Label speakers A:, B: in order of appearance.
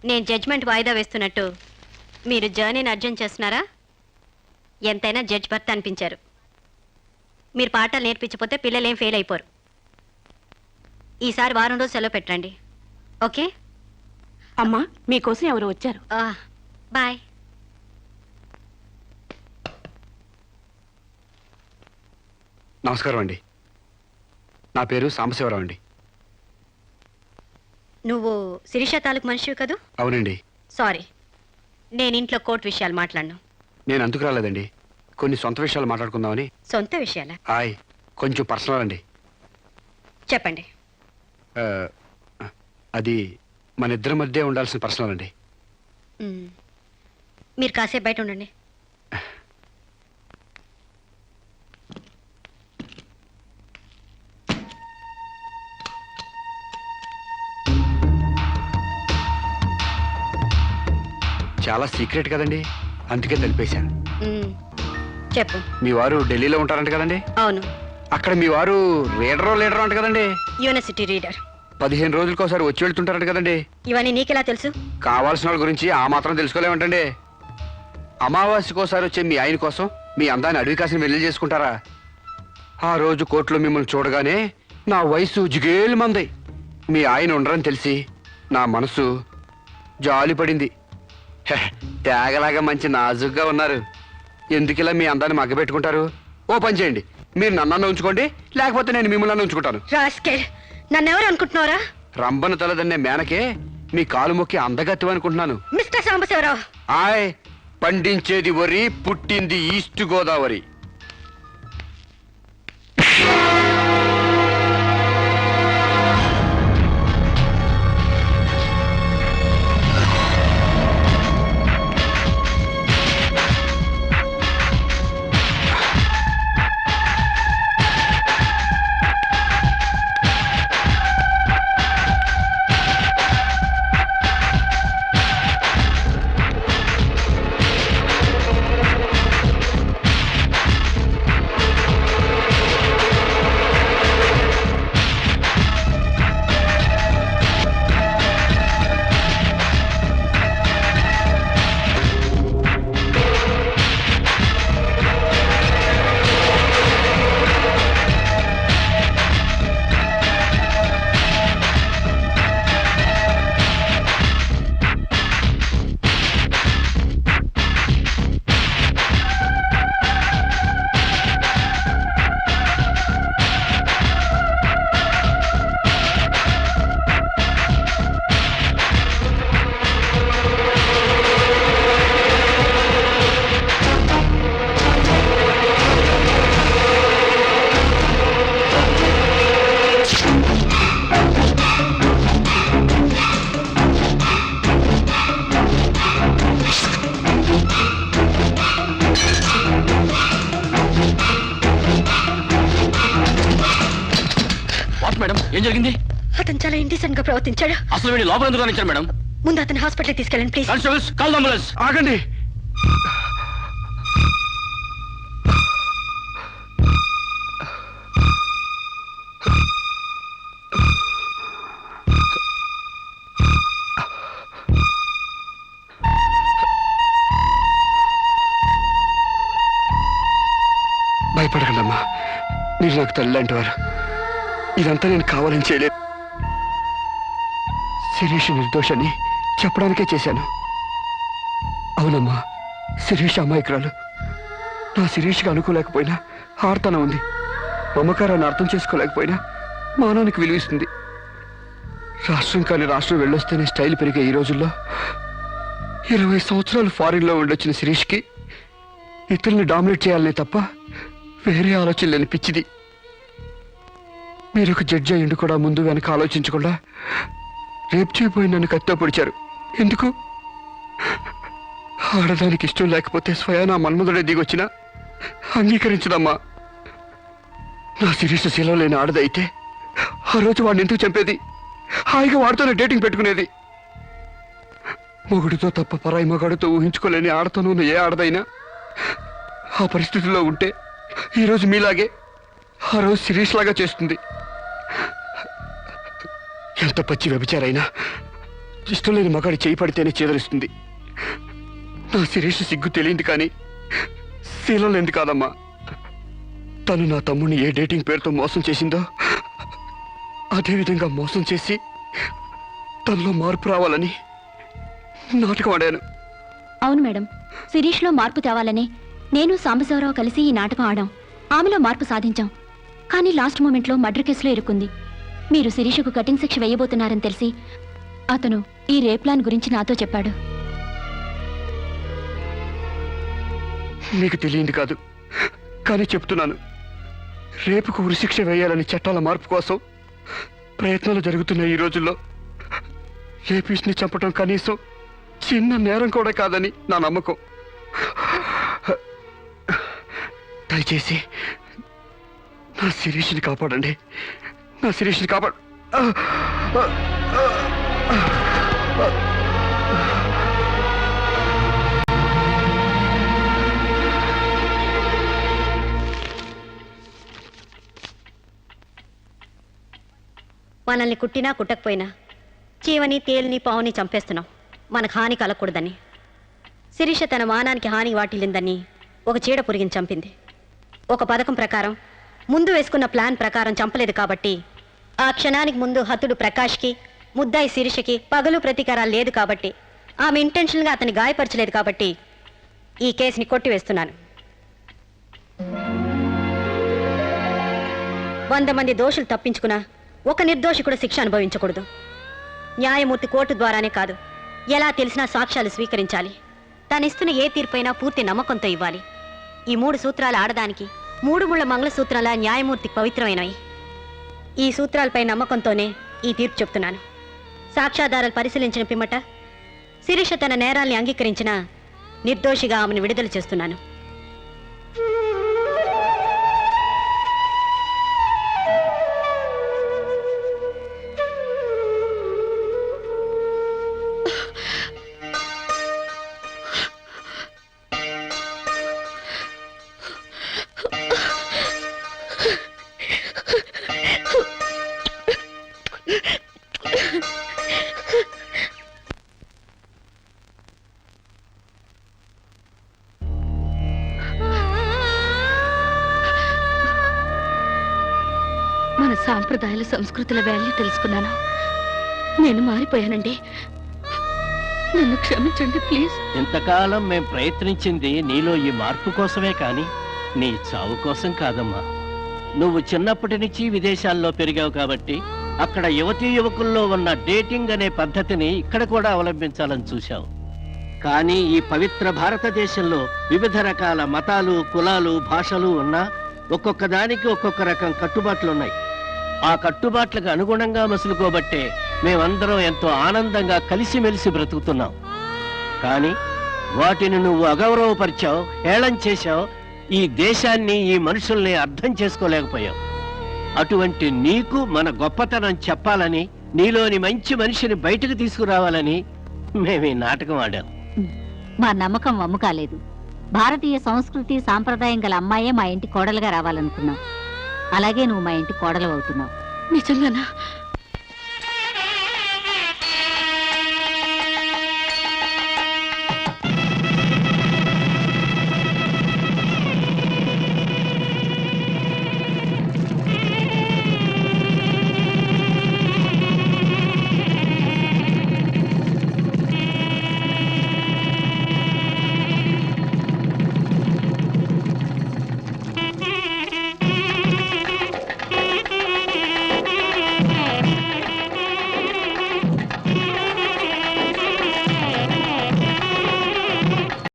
A: నేను జడ్జ్మెంట్ వాయిదా వేస్తున్నట్టు మీరు జర్నీని అర్జెంట్ చేస్తున్నారా? ఎంతైనా జడ్జ్ భర్త అనిపించారు. మీరు పాఠాలు నేర్పించకపోతే పిల్లలేం ఫెయిల్ అయిపోరు. ఈసారి వారం రోజు సెలవు పెట్టండి. ఓకే
B: అమ్మా, మీకోసం ఎవరు వచ్చారు.
A: బాయ్.
C: నమస్కారం అండి. నా పేరు సాంబశివరావు అండి.
A: నువ్వు శిరీష తాలూకు మనిషివి కదూ?
C: అవునండి.
A: సారీ, నేను ఇంట్లో కోర్టు విషయాలు మాట్లాడను.
C: నేను అందుకు రాలేదండి, కొన్ని సొంత విషయాలు మాట్లాడుకుందామని.
A: సొంత విషయాలా?
C: కొంచెం పర్సనల్ అండి.
A: చెప్పండి.
C: అది మన ఇద్దరి మధ్య ఉండాల్సిన పర్సనల్ అండి.
A: మీరు కాసేపు బయట ఉండండి.
C: చాలా సీక్రెట్ కదండి, అందుకే తెలిపేశాను.
A: చెప్పు.
C: మీ వారు ఢిల్లీలో ఉంటారంట కదండి?
A: అవును.
C: అక్కడ మీ వారు లీడర్ అంట కదండి?
A: University reader.
C: 15 రోజులకోసారి వచ్చి వెళ్తుంటారంట కదండి?
A: ఇవన్నీ నీకెలా తెలుసు?
C: కావాల్సిన వాళ్ళ గురించి ఆ మాత్రం తెలుసుకోలేమంటండి. అమావాస్యకోసారి వచ్చే మీ ఆయన కోసం మీ అందాన్ని అడవి కాసిన వెళ్ళి చేసుకుంటారా? ఆ రోజు కోర్టులో మిమ్మల్ని చూడగానే నా వయసు జిగేలు మంది. మీ ఆయన ఉండరని తెలిసి నా మనసు జాలి పడింది. తేగలాగా మంచి నాజుగ్గా ఉన్నారు. ఎందుకిలా మీ అందాన్ని మగ్గబెట్టుకుంటారు? ఓ పని చేయండి, మీరు నన్ను ఉంచుకోండి, లేకపోతే నేను మిమ్మల్ని ఉంచుకుంటాను.
A: నన్నెవరు అనుకుంటున్నారా?
C: రంబను తలదన్నే మేనకే మీ కాలు మొక్కి అందగత్తి అనుకుంటున్నాను.
A: మిస్టర్ సాంబశివరావు,
C: పండించేది వరి, పుట్టింది ఈస్ట్ గోదావరి.
D: మేడం, ఏం జరిగింది?
A: అతను చాలా ఇండిసెంట్ గా ప్రవర్తించాడు.
D: అసలు వీడి లోపల ఎందుకు రానిచ్చారు మేడం?
A: ముందు అతను హాస్పిటల్ తీసుకెళ్ళండి ప్లీజ్.
D: Constables, call ambulance.
C: ఆగండి. భయపడకండి అమ్మా, మీరు నాకు తల్లి లాంటి వారు. ఇదంతా నేను కావాలని చేయలేదు. శిరీష్ నిర్దోషని చెప్పడానికే చేశాను. అవునమ్మా, శిరీష్ అమాయకురాలు. నా శిరీష్కి అనుకోలేకపోయినా ఆర్తన ఉంది. మమకారాన్ని అర్థం చేసుకోలేకపోయినా మానవానికి విలువిస్తుంది. రాష్ట్రం కానీ రాష్ట్రం వెళ్ళొస్తేనే స్టైల్ పెరిగే ఈ రోజుల్లో 20 సంవత్సరాలు ఫారిన్లో ఉండొచ్చిన శిరీష్కి ఇతరుల్ని డామినేట్ చేయాలనే తప్ప వేరే ఆలోచన లేని పిచ్చిది. మీరు ఒక జడ్జి అయ్యిండు కూడా ముందు వెనక ఆలోచించకుండా రేపు చేయబోయి నన్ను కత్తితో పొడిచారు. ఎందుకు? ఆడదానికి ఇష్టం లేకపోతే స్వయానా మన్మధుడే దిగొచ్చినా అంగీకరించదమ్మా. నా శిరీష శీలం లేని ఆడదైతే ఆ రోజు వాడిని ఎందుకు చంపేది? హాయిగా వాడితోనే డేటింగ్ పెట్టుకునేది. మొగుడితో తప్ప పరాయి మగాడితో ఊహించుకోలేని ఆడతోనూ ఏ ఆడదైనా ఆ పరిస్థితిలో ఉంటే ఈరోజు మీలాగే ఆ రోజు శిరీష్ లాగా చేస్తుంది. ఎంత పచ్చి వ్యభిచారైనా ఇష్టం లేని మగాడి చేయి పడితేనే చేదరిస్తుంది. నా శిరీష్ సిగ్గు తెలియంది కానీ శీలం లేనిది కాదమ్మా. తను నా తమ్ముడిని ఏ డేటింగ్ పేరుతో మోసం చేసిందో అదేవిధంగా మోసం చేసి తనలో మార్పు రావాలని నాటకం ఆడాను.
E: అవును మేడం, శిరీష్లో మార్పు తేవాలని నేను సాంబశివరావు కలిసి ఈ నాటకం ఆడాం. ఆమెలో మార్పు సాధించాం. కానీ లాస్ట్ మూమెంట్లో మర్డర్ కేసులో ఇరుక్కుంది. మీరు శిరీషకు కటింగ్ శిక్ష వేయబోతున్నారని తెలిసి అతను ఈ రేప్ ప్లాన్ గురించి నాతో చెప్పాడు.
C: మీకు తెలియంది కాదు కానీ చెప్తున్నాను. రేపుకు ఉరిశిక్ష వేయాలని చట్టాల మార్పు కోసం ప్రయత్నాలు జరుగుతున్న ఈ రోజుల్లో రేపిస్ట్ని చంపడం కనీసం చిన్న నేరం కూడా కాదని నా నమ్మకం. దయచేసి నా శిరీష్ని కాపాడండి. నా శిరీష్ని కాపాడు.
A: మనల్ని కుట్టినా కుట్టకపోయినా చీవని తేలిని పావుని చంపేస్తున్నాం మనకు హాని కలగకూడదని. శిరీష తన మానానికి హాని వాటిల్లిందని ఒక చీడ పురిగిని చంపింది. ఒక పథకం ప్రకారం ముందు వేసుకున్న ప్లాన్ ప్రకారం చంపలేదు కాబట్టి ఆ క్షణానికి ముందు హతుడు ప్రకాష్కి ముద్దాయి శిరీషకి పగలు ప్రతీకారాలు లేదు కాబట్టి ఆమె ఇంటెన్షన్గా అతన్ని గాయపరచలేదు కాబట్టి ఈ కేసుని కొట్టివేస్తున్నాను. 100 మంది దోషులు తప్పించుకున్నా ఒక నిర్దోషి కూడా శిక్ష అనుభవించకూడదు. న్యాయమూర్తి కోర్టు ద్వారానే కాదు, ఎలా తెలిసినా సాక్ష్యాలు స్వీకరించాలి. తనిస్తున్న ఏ తీర్పైనా పూర్తి నమ్మకంతో ఇవ్వాలి. ఈ 3 సూత్రాలు ఆడదానికి 3 ముళ్ళ మంగళసూత్రాల న్యాయమూర్తికి పవిత్రమైనవి. ఈ సూత్రాలపై నమ్మకంతోనే ఈ తీర్పు చెప్తున్నాను. సాక్ష్యాధారాలు పరిశీలించిన పిమ్మట శిరీష తన నేరాల్ని అంగీకరించిన నిర్దోషిగా ఆమెను విడుదల చేస్తున్నాను.
B: మన సాంప్రదాయాల సంస్కృతుల వాల్యూ తెలుసుకున్నాను. నేను మారిపోయానండి. నన్ను క్షమించండి ప్లీజ్.
F: ఇంతకాలం మేం ప్రయత్నించింది నీలో ఈ మార్పు కోసమే కాని నీ చావు కోసం కాదమ్మా. నువ్వు చిన్నప్పటి నుంచి విదేశాల్లో పెరిగావు కాబట్టి అక్కడ యువతీ యువకుల్లో ఉన్న డేటింగ్ అనే పద్ధతిని ఇక్కడ కూడా అవలంబించాలని చూశావు. కానీ ఈ పవిత్ర భారతదేశంలో వివిధ రకాల మతాలు, కులాలు, భాషలు ఉన్నా ఒక్కొక్క దానికి ఒక్కొక్క రకం కట్టుబాట్లున్నాయి. ఆ కట్టుబాట్లకు అనుగుణంగా మసులుకోబట్టే మేమందరం ఎంతో ఆనందంగా కలిసిమెలిసి బ్రతుకుతున్నాం. కానీ వాటిని నువ్వు అగౌరవపరిచావు, హేళన చేశావు. ఈ దేశాన్ని, ఈ మనుషుల్ని అర్థం చేసుకోలేకపోయావు. అటువంటి నీకు మన గొప్పతనం చెప్పాలని, నీలోని మంచి మనిషిని బయటకు తీసుకురావాలని మేము ఈ నాటకం ఆడాం.
E: మా నమ్మకం వమ్ము కాలేదు. భారతీయ సంస్కృతి సాంప్రదాయం గల అమ్మాయే మా ఇంటి కోడలుగా రావాలనుకున్నాం. అలాగే నువ్వు మా ఇంటి కోడలు అవుతున్నావు.
B: నిజంగానా?